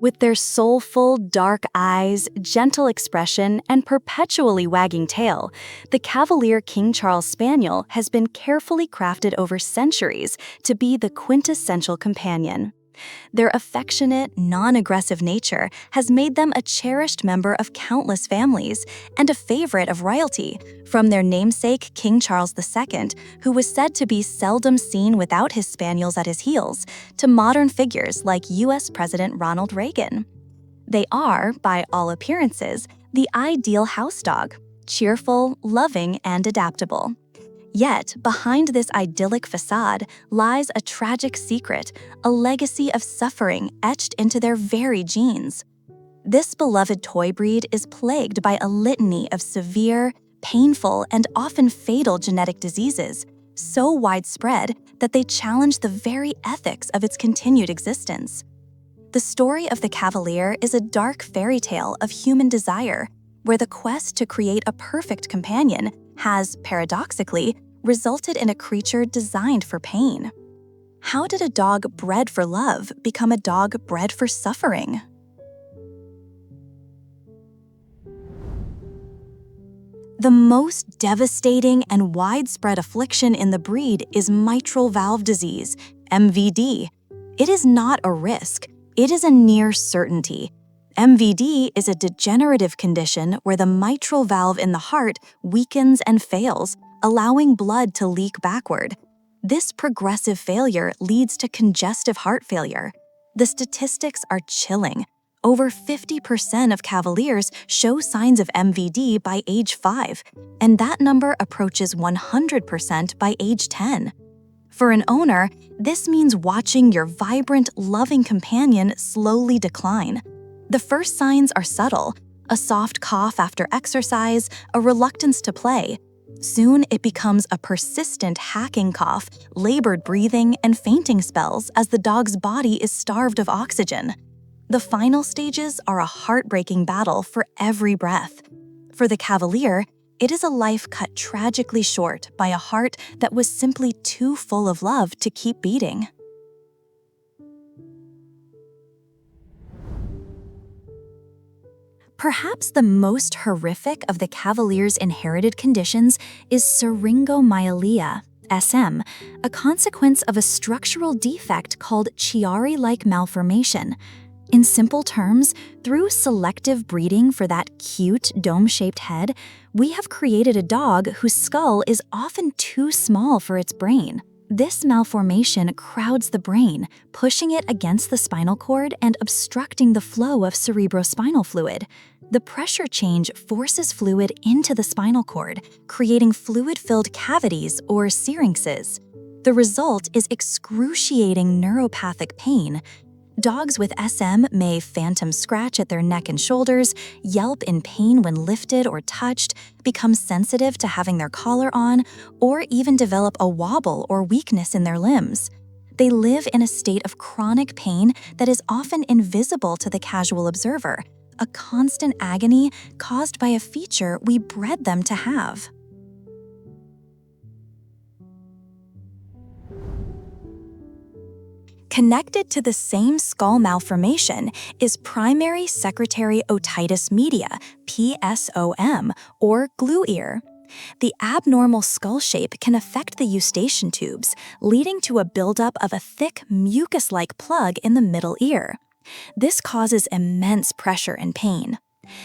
With their soulful, dark eyes, gentle expression, and perpetually wagging tail, the Cavalier King Charles Spaniel has been carefully crafted over centuries to be the quintessential companion. Their affectionate, non-aggressive nature has made them a cherished member of countless families and a favorite of royalty, from their namesake King Charles II, who was said to be seldom seen without his spaniels at his heels, to modern figures like U.S. President Ronald Reagan. They are, by all appearances, the ideal house dog, cheerful, loving, and adaptable. Yet, behind this idyllic facade lies a tragic secret, a legacy of suffering etched into their very genes. This beloved toy breed is plagued by a litany of severe, painful, and often fatal genetic diseases, so widespread that they challenge the very ethics of its continued existence. The story of the Cavalier is a dark fairy tale of human desire, where the quest to create a perfect companion has, paradoxically, resulted in a creature designed for pain. How did a dog bred for love become a dog bred for suffering? The most devastating and widespread affliction in the breed is mitral valve disease, MVD. It is not a risk, it is a near certainty. MVD is a degenerative condition where the mitral valve in the heart weakens and fails, allowing blood to leak backward. This progressive failure leads to congestive heart failure. The statistics are chilling. Over 50% of Cavaliers show signs of MVD by age 5, and that number approaches 100% by age 10. For an owner, this means watching your vibrant, loving companion slowly decline. The first signs are subtle: a soft cough after exercise, a reluctance to play. Soon it becomes a persistent hacking cough, labored breathing, and fainting spells as the dog's body is starved of oxygen. The final stages are a heartbreaking battle for every breath. For the Cavalier, it is a life cut tragically short by a heart that was simply too full of love to keep beating. Perhaps the most horrific of the Cavalier's inherited conditions is syringomyelia, SM, a consequence of a structural defect called Chiari-like malformation. In simple terms, through selective breeding for that cute, dome-shaped head, we have created a dog whose skull is often too small for its brain. This malformation crowds the brain, pushing it against the spinal cord and obstructing the flow of cerebrospinal fluid. The pressure change forces fluid into the spinal cord, creating fluid-filled cavities or syrinxes. The result is excruciating neuropathic pain. Dogs with SM may phantom scratch at their neck and shoulders, yelp in pain when lifted or touched, become sensitive to having their collar on, or even develop a wobble or weakness in their limbs. They live in a state of chronic pain that is often invisible to the casual observer, a constant agony caused by a feature we bred them to have. Connected to the same skull malformation is primary secretory otitis media, PSOM, or glue ear. The abnormal skull shape can affect the eustachian tubes, leading to a buildup of a thick, mucus-like plug in the middle ear. This causes immense pressure and pain.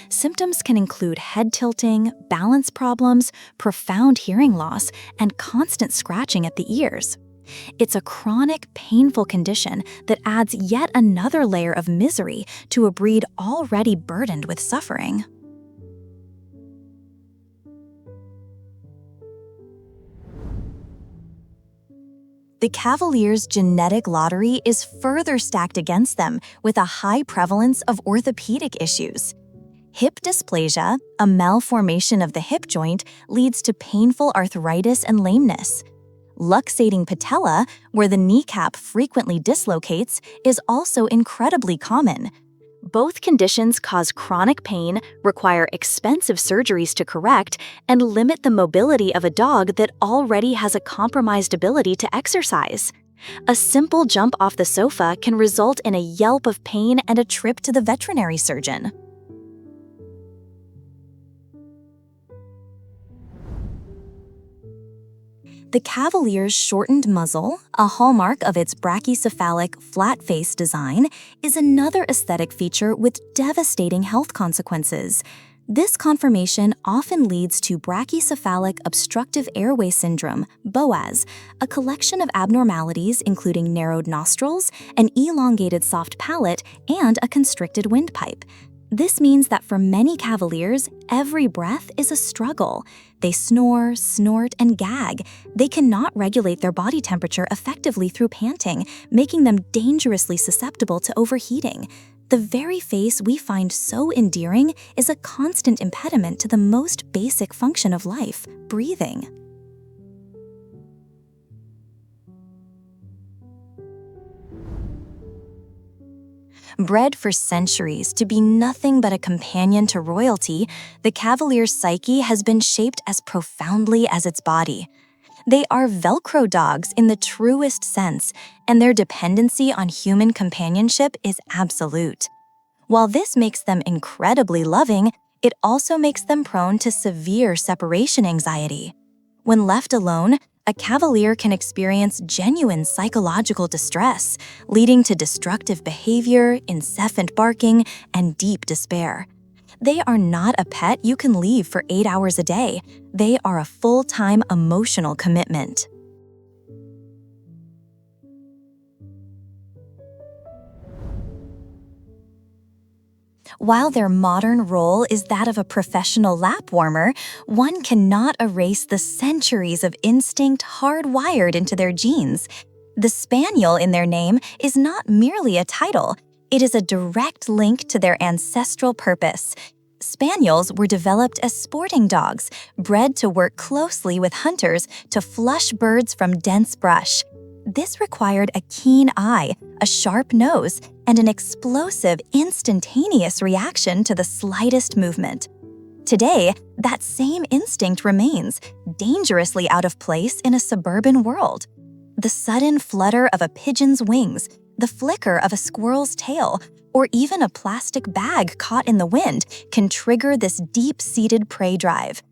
Symptoms can include head tilting, balance problems, profound hearing loss, and constant scratching at the ears. It's a chronic, painful condition that adds yet another layer of misery to a breed already burdened with suffering. The Cavalier's genetic lottery is further stacked against them with a high prevalence of orthopedic issues. Hip dysplasia, a malformation of the hip joint, leads to painful arthritis and lameness. Luxating patella, where the kneecap frequently dislocates, is also incredibly common. Both conditions cause chronic pain, require expensive surgeries to correct, and limit the mobility of a dog that already has a compromised ability to exercise. A simple jump off the sofa can result in a yelp of pain and a trip to the veterinary surgeon. The Cavalier's shortened muzzle, a hallmark of its brachycephalic, flat-faced design, is another aesthetic feature with devastating health consequences. This conformation often leads to brachycephalic obstructive airway syndrome, BOAS, a collection of abnormalities including narrowed nostrils, an elongated soft palate, and a constricted windpipe. This means that for many Cavaliers, every breath is a struggle. They snore, snort, and gag. They cannot regulate their body temperature effectively through panting, making them dangerously susceptible to overheating. The very face we find so endearing is a constant impediment to the most basic function of life, breathing. Bred for centuries to be nothing but a companion to royalty, the Cavalier's psyche has been shaped as profoundly as its body. They are Velcro dogs in the truest sense, and their dependency on human companionship is absolute. While this makes them incredibly loving, it also makes them prone to severe separation anxiety. When left alone, a Cavalier can experience genuine psychological distress, leading to destructive behavior, incessant barking, and deep despair. They are not a pet you can leave for 8 hours a day. They are a full-time emotional commitment. While their modern role is that of a professional lap warmer, one cannot erase the centuries of instinct hardwired into their genes. The Spaniel in their name is not merely a title, it is a direct link to their ancestral purpose. Spaniels were developed as sporting dogs, bred to work closely with hunters to flush birds from dense brush. This required a keen eye, a sharp nose, and an explosive, instantaneous reaction to the slightest movement. Today, that same instinct remains, dangerously out of place in a suburban world. The sudden flutter of a pigeon's wings, the flicker of a squirrel's tail, or even a plastic bag caught in the wind can trigger this deep-seated prey drive.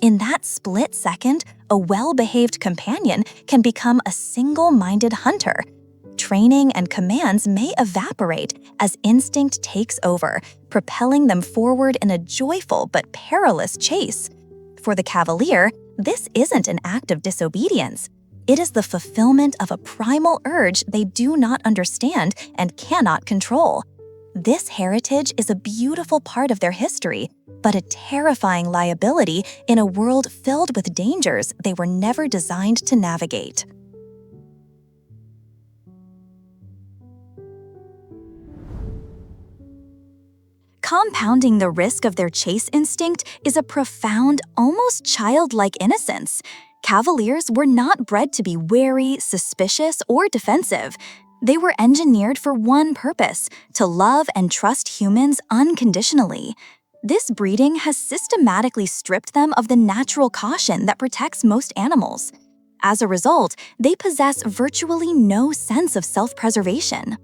In that split second, a well-behaved companion can become a single-minded hunter. Training and commands may evaporate as instinct takes over, propelling them forward in a joyful but perilous chase. For the Cavalier, this isn't an act of disobedience. It is the fulfillment of a primal urge they do not understand and cannot control. This heritage is a beautiful part of their history, but a terrifying liability in a world filled with dangers they were never designed to navigate. Compounding the risk of their chase instinct is a profound, almost childlike innocence. Cavaliers were not bred to be wary, suspicious, or defensive. They were engineered for one purpose: to love and trust humans unconditionally. This breeding has systematically stripped them of the natural caution that protects most animals. As a result, they possess virtually no sense of self-preservation.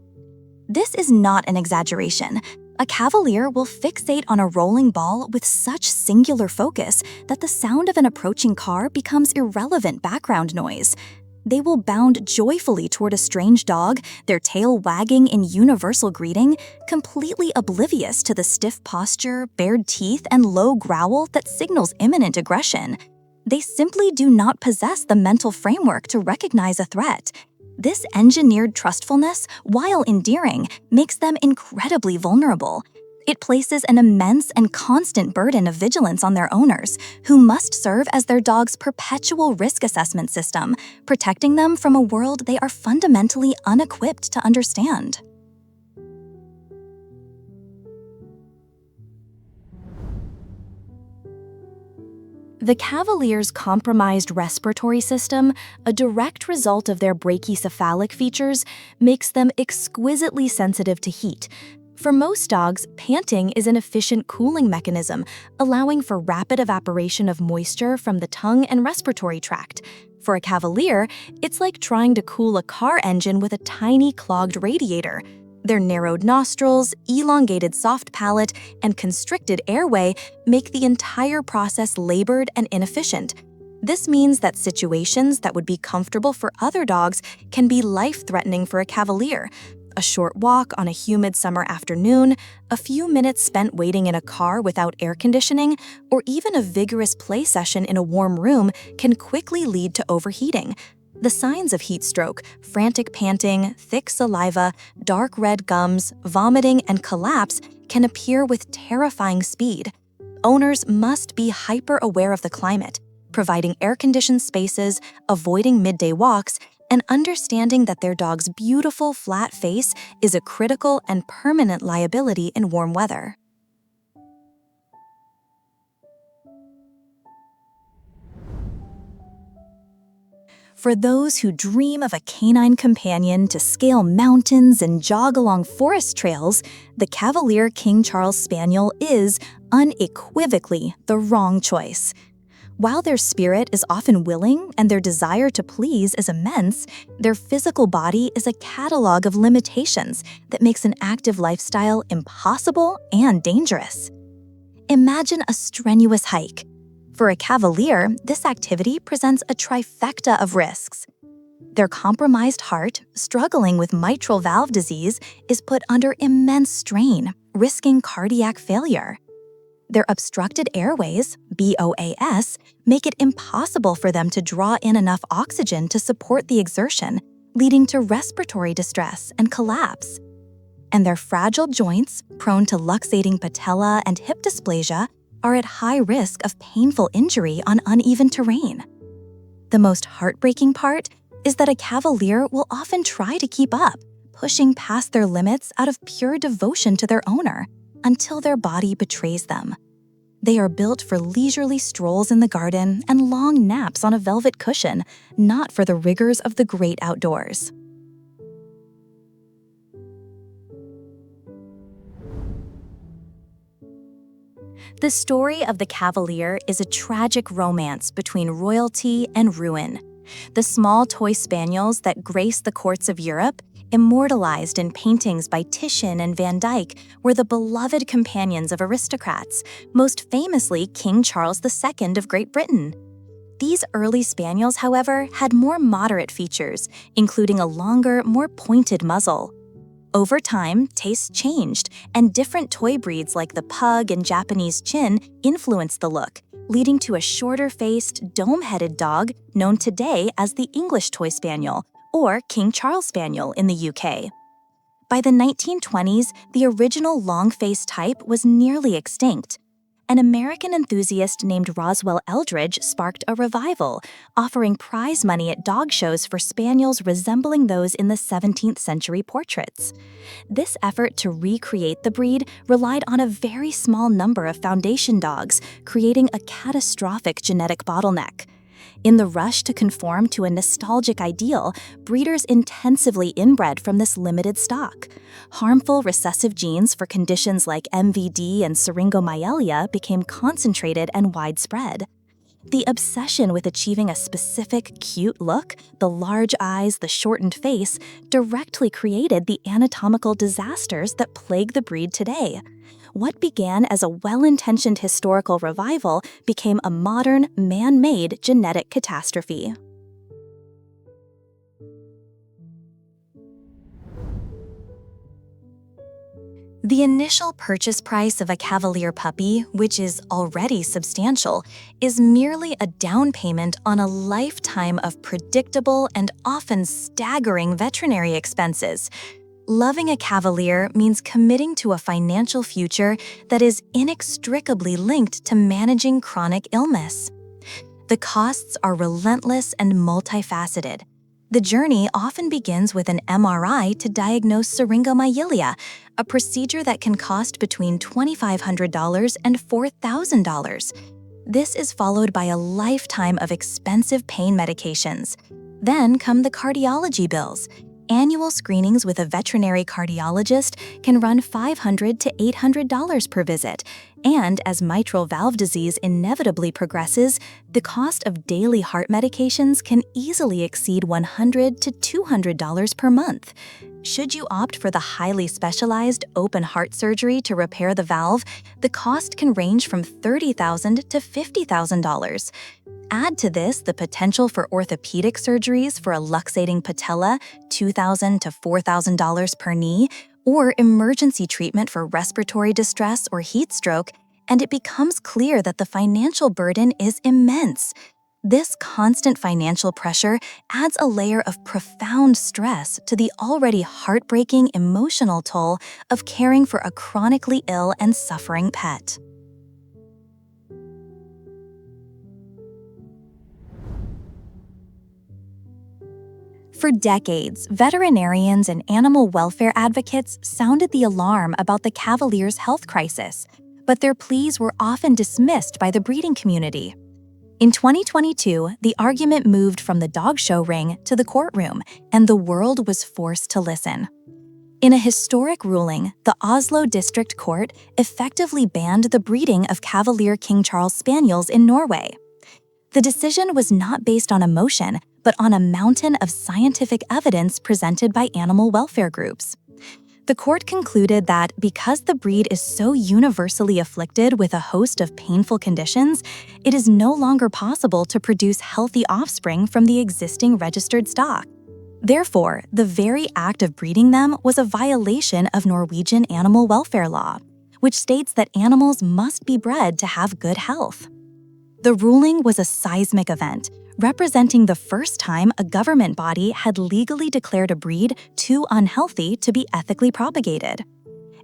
This is not an exaggeration. A Cavalier will fixate on a rolling ball with such singular focus that the sound of an approaching car becomes irrelevant background noise. They will bound joyfully toward a strange dog, their tail wagging in universal greeting, completely oblivious to the stiff posture, bared teeth, and low growl that signals imminent aggression. They simply do not possess the mental framework to recognize a threat. This engineered trustfulness, while endearing, makes them incredibly vulnerable. It places an immense and constant burden of vigilance on their owners, who must serve as their dog's perpetual risk assessment system, protecting them from a world they are fundamentally unequipped to understand. The Cavalier's compromised respiratory system, a direct result of their brachycephalic features, makes them exquisitely sensitive to heat. For most dogs, panting is an efficient cooling mechanism, allowing for rapid evaporation of moisture from the tongue and respiratory tract. For a Cavalier, it's like trying to cool a car engine with a tiny clogged radiator. Their narrowed nostrils, elongated soft palate, and constricted airway make the entire process labored and inefficient. This means that situations that would be comfortable for other dogs can be life-threatening for a Cavalier. A short walk on a humid summer afternoon, a few minutes spent waiting in a car without air conditioning, or even a vigorous play session in a warm room can quickly lead to overheating. The signs of heat stroke, frantic panting, thick saliva, dark red gums, vomiting, and collapse can appear with terrifying speed. Owners must be hyper-aware of the climate, providing air-conditioned spaces, avoiding midday walks, and understanding that their dog's beautiful flat face is a critical and permanent liability in warm weather. For those who dream of a canine companion to scale mountains and jog along forest trails, the Cavalier King Charles Spaniel is, unequivocally, the wrong choice. While their spirit is often willing and their desire to please is immense, their physical body is a catalog of limitations that makes an active lifestyle impossible and dangerous. Imagine a strenuous hike. For a Cavalier, this activity presents a trifecta of risks. Their compromised heart, struggling with mitral valve disease, is put under immense strain, risking cardiac failure. Their obstructed airways, BOAS, make it impossible for them to draw in enough oxygen to support the exertion, leading to respiratory distress and collapse. And their fragile joints, prone to luxating patella and hip dysplasia, are at high risk of painful injury on uneven terrain. The most heartbreaking part is that a Cavalier will often try to keep up, pushing past their limits out of pure devotion to their owner, until their body betrays them. They are built for leisurely strolls in the garden and long naps on a velvet cushion, not for the rigors of the great outdoors. The story of the Cavalier is a tragic romance between royalty and ruin. The small toy spaniels that grace the courts of Europe, immortalized in paintings by Titian and Van Dyck, were the beloved companions of aristocrats, most famously King Charles II of Great Britain. These early spaniels, however, had more moderate features, including a longer, more pointed muzzle. Over time, tastes changed, and different toy breeds like the Pug and Japanese Chin influenced the look, leading to a shorter-faced, dome-headed dog known today as the English Toy Spaniel, or King Charles Spaniel in the UK. By the 1920s, the original long-faced type was nearly extinct. An American enthusiast named Roswell Eldridge sparked a revival, offering prize money at dog shows for spaniels resembling those in the 17th century portraits. This effort to recreate the breed relied on a very small number of foundation dogs, creating a catastrophic genetic bottleneck. In the rush to conform to a nostalgic ideal, breeders intensively inbred from this limited stock. Harmful recessive genes for conditions like MVD and syringomyelia became concentrated and widespread. The obsession with achieving a specific cute look, the large eyes, the shortened face, directly created the anatomical disasters that plague the breed today. What began as a well-intentioned historical revival became a modern, man-made genetic catastrophe. The initial purchase price of a Cavalier puppy, which is already substantial, is merely a down payment on a lifetime of predictable and often staggering veterinary expenses. Loving a Cavalier means committing to a financial future that is inextricably linked to managing chronic illness. The costs are relentless and multifaceted. The journey often begins with an MRI to diagnose syringomyelia, a procedure that can cost between $2,500 and $4,000. This is followed by a lifetime of expensive pain medications. Then come the cardiology bills. Annual screenings with a veterinary cardiologist can run $500 to $800 per visit, and as mitral valve disease inevitably progresses, the cost of daily heart medications can easily exceed $100 to $200 per month. Should you opt for the highly specialized open heart surgery to repair the valve, the cost can range from $30,000 to $50,000. Add to this the potential for orthopedic surgeries for a luxating patella, $2,000 to $4,000 per knee, or emergency treatment for respiratory distress or heat stroke, and it becomes clear that the financial burden is immense. This constant financial pressure adds a layer of profound stress to the already heartbreaking emotional toll of caring for a chronically ill and suffering pet. For decades, veterinarians and animal welfare advocates sounded the alarm about the Cavalier's health crisis, but their pleas were often dismissed by the breeding community. In 2022, the argument moved from the dog show ring to the courtroom, and the world was forced to listen. In a historic ruling, the Oslo District Court effectively banned the breeding of Cavalier King Charles Spaniels in Norway. The decision was not based on emotion, but on a mountain of scientific evidence presented by animal welfare groups. The court concluded that because the breed is so universally afflicted with a host of painful conditions, it is no longer possible to produce healthy offspring from the existing registered stock. Therefore, the very act of breeding them was a violation of Norwegian animal welfare law, which states that animals must be bred to have good health. The ruling was a seismic event, representing the first time a government body had legally declared a breed too unhealthy to be ethically propagated.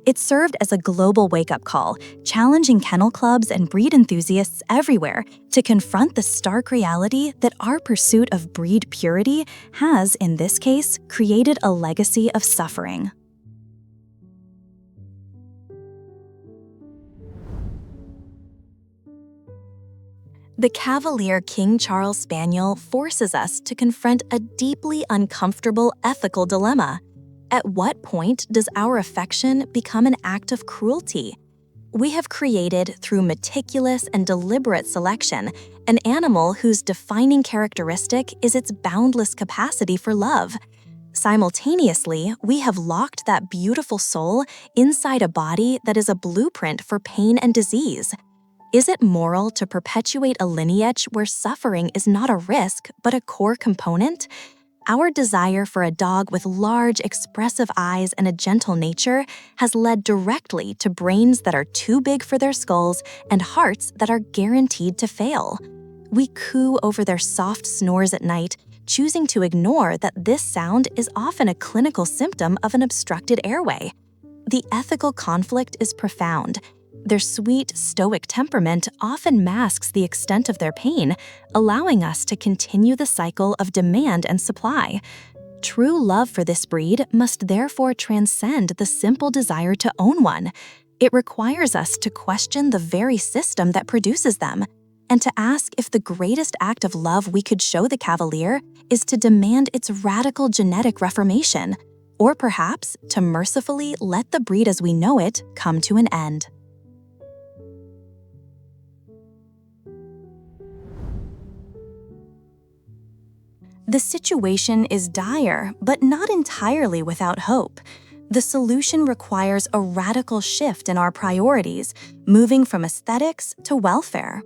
It served as a global wake-up call, challenging kennel clubs and breed enthusiasts everywhere to confront the stark reality that our pursuit of breed purity has, in this case, created a legacy of suffering. The Cavalier King Charles Spaniel forces us to confront a deeply uncomfortable ethical dilemma. At what point does our affection become an act of cruelty? We have created, through meticulous and deliberate selection, an animal whose defining characteristic is its boundless capacity for love. Simultaneously, we have locked that beautiful soul inside a body that is a blueprint for pain and disease. Is it moral to perpetuate a lineage where suffering is not a risk but a core component? Our desire for a dog with large, expressive eyes and a gentle nature has led directly to brains that are too big for their skulls and hearts that are guaranteed to fail. We coo over their soft snores at night, choosing to ignore that this sound is often a clinical symptom of an obstructed airway. The ethical conflict is profound. Their sweet, stoic temperament often masks the extent of their pain, allowing us to continue the cycle of demand and supply. True love for this breed must therefore transcend the simple desire to own one. It requires us to question the very system that produces them, and to ask if the greatest act of love we could show the Cavalier is to demand its radical genetic reformation, or perhaps to mercifully let the breed as we know it come to an end. The situation is dire, but not entirely without hope. The solution requires a radical shift in our priorities, moving from aesthetics to welfare.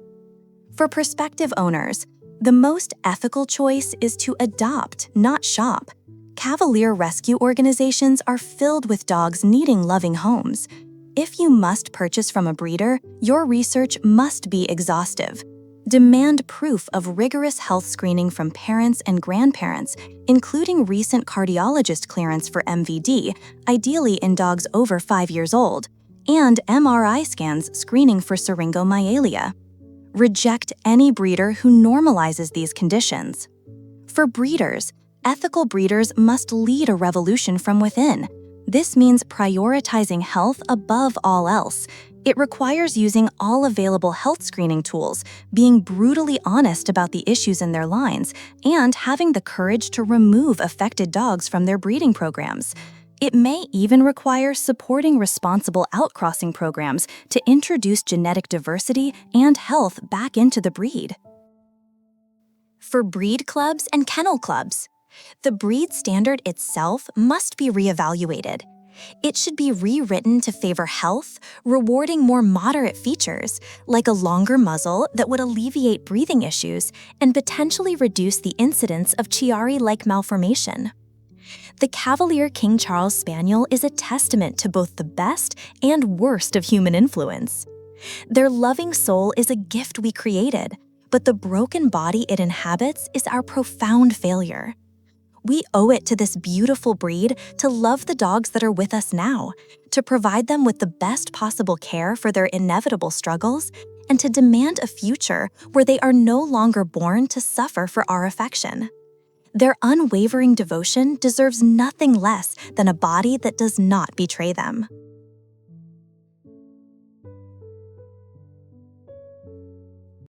For prospective owners, the most ethical choice is to adopt, not shop. Cavalier rescue organizations are filled with dogs needing loving homes. If you must purchase from a breeder, your research must be exhaustive. Demand proof of rigorous health screening from parents and grandparents, including recent cardiologist clearance for MVD, ideally in dogs over 5 years old, and MRI scans screening for syringomyelia. Reject any breeder who normalizes these conditions. For breeders, ethical breeders must lead a revolution from within. This means prioritizing health above all else, It requires using all available health screening tools, being brutally honest about the issues in their lines, and having the courage to remove affected dogs from their breeding programs. It may even require supporting responsible outcrossing programs to introduce genetic diversity and health back into the breed. For breed clubs and kennel clubs, the breed standard itself must be reevaluated. It should be rewritten to favor health, rewarding more moderate features, like a longer muzzle that would alleviate breathing issues and potentially reduce the incidence of Chiari-like malformation. The Cavalier King Charles Spaniel is a testament to both the best and worst of human influence. Their loving soul is a gift we created, but the broken body it inhabits is our profound failure. We owe it to this beautiful breed to love the dogs that are with us now, to provide them with the best possible care for their inevitable struggles, and to demand a future where they are no longer born to suffer for our affection. Their unwavering devotion deserves nothing less than a body that does not betray them.